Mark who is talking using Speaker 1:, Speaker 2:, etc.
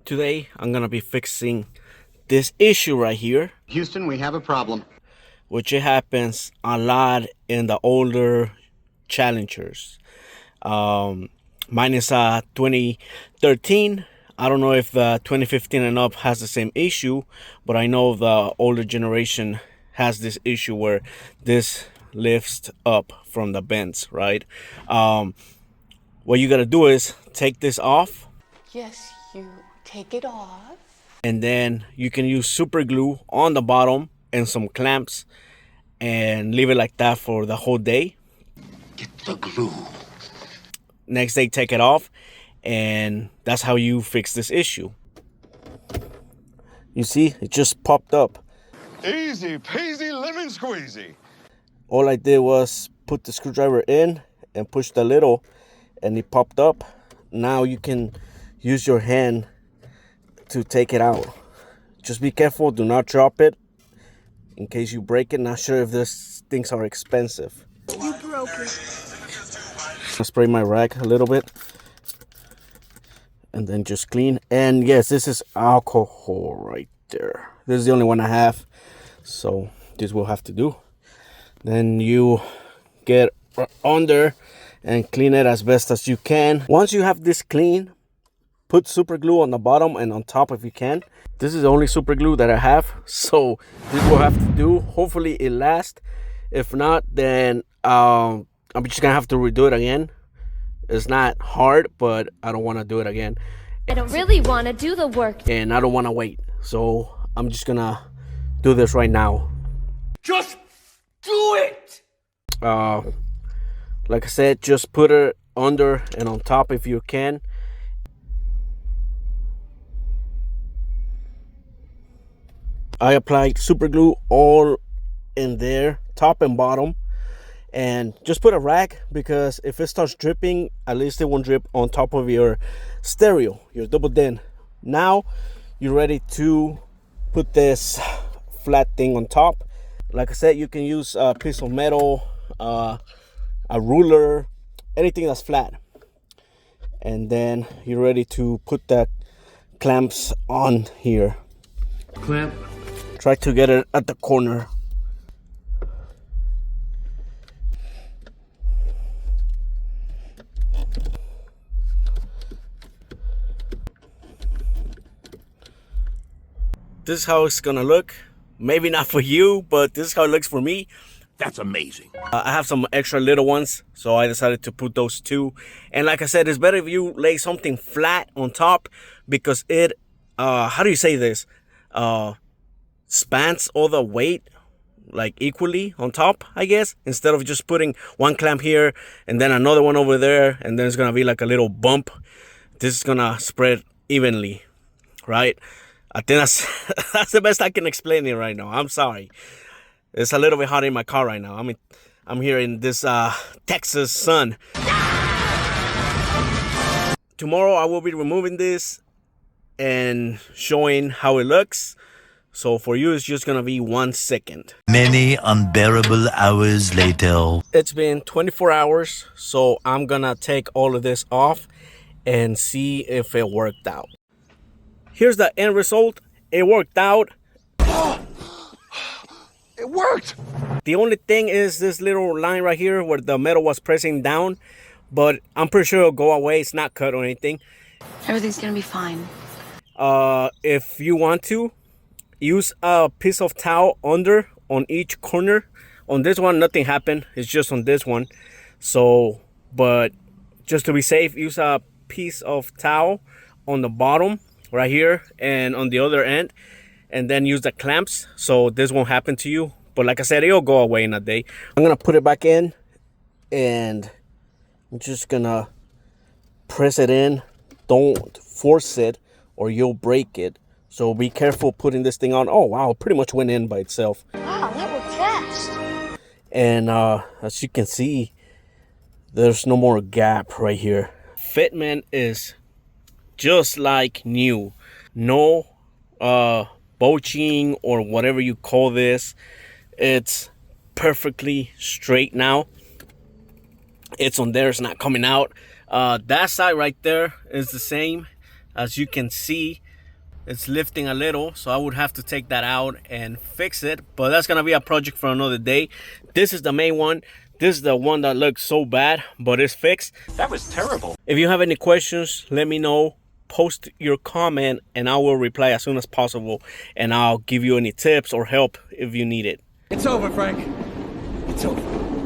Speaker 1: Today, I'm gonna be fixing this issue right here.
Speaker 2: Houston, we have a problem.
Speaker 1: Which it happens a lot in the older Challengers. Mine is 2013. I don't know if the 2015 and up has the same issue, but I know the older generation has this issue where this lifts up from the bends, right? What you gotta do is take this off.
Speaker 3: Yes, you take it off.
Speaker 1: And then you can use super glue on the bottom and some clamps and leave it like that for the whole day.
Speaker 2: Get the glue.
Speaker 1: Next day, take it off, and that's how you fix this issue. You see, it just popped up.
Speaker 4: Easy peasy lemon squeezy.
Speaker 1: All I did was put the screwdriver in and push the little, and it popped up. Now you can use your hand to take it out. Just be careful, do not drop it in case you break it. Not sure if these things are expensive.
Speaker 3: You broke it.
Speaker 1: I spray my rag a little bit and then just clean. And yes, this is alcohol right there. This is the only one I have, so this will have to do. Then you get under and clean it as best as you can. Once you have this clean, put super glue on the bottom and on top if you can. This is the only super glue that I have, so this will have to do. Hopefully it lasts. If not, then I'm just gonna have to redo it again. It's not hard, but I don't want to do it again.
Speaker 5: I don't really want to do the work.
Speaker 1: And I don't want to wait, so I'm just gonna do this right now.
Speaker 4: Just do it!
Speaker 1: Like I said, just put it under and on top if you can. I applied super glue all in there, top and bottom, and just put a rag, because if it starts dripping, at least it won't drip on top of your stereo, your double din. Now you're ready to put this flat thing on top. Like I said, you can use a piece of metal, a ruler, anything that's flat, and then you're ready to put the clamps on here.
Speaker 2: Clamp.
Speaker 1: Try to get it at the corner. This is how it's gonna look. Maybe not for you, but this is how it looks for me.
Speaker 4: That's amazing.
Speaker 1: I have some extra little ones, so I decided to put those two. And like I said, it's better if you lay something flat on top, because it, how do you say this? Spans all the weight like equally on top, I guess, instead of just putting one clamp here and then another one over there, and then it's gonna be like a little bump. This is gonna spread evenly, right? I think that's the best I can explain it right now. I'm sorry, it's a little bit hot in my car right now. I mean, I'm here in this Texas sun. Tomorrow I will be removing this and showing how it looks. So for you, it's just gonna be 1 second.
Speaker 6: Many unbearable hours later.
Speaker 1: It's been 24 hours, so I'm gonna take all of this off and see if it worked out. Here's the end result. It worked out.
Speaker 4: It worked!
Speaker 1: The only thing is this little line right here where the metal was pressing down, but I'm pretty sure it'll go away. It's not cut or anything.
Speaker 3: Everything's gonna be fine.
Speaker 1: If you want to, use a piece of towel under on each corner. On this one, nothing happened. It's just on this one. So, but just to be safe, use a piece of towel on the bottom right here and on the other end, and then use the clamps so this won't happen to you. But like I said, it'll go away in a day. I'm gonna put it back in, and I'm just gonna press it in. Don't force it or you'll break it. So be careful putting this thing on. Oh wow, it pretty much went in by itself.
Speaker 5: Wow, that worked fast.
Speaker 1: And as you can see, there's no more gap right here. Fitment is just like new. No poaching or whatever you call this. It's perfectly straight now. It's on there, it's not coming out. That side right there is the same. As you can see, It's lifting a little, so I would have to take that out and fix it, but that's gonna be a project for another day. This is the main one. This is the one that looks so bad, but it's fixed.
Speaker 7: That was terrible.
Speaker 1: If you have any questions, let me know. Post your comment and I will reply as soon as possible, and I'll give you any tips or help if you need it.
Speaker 8: It's over, Frank. It's over.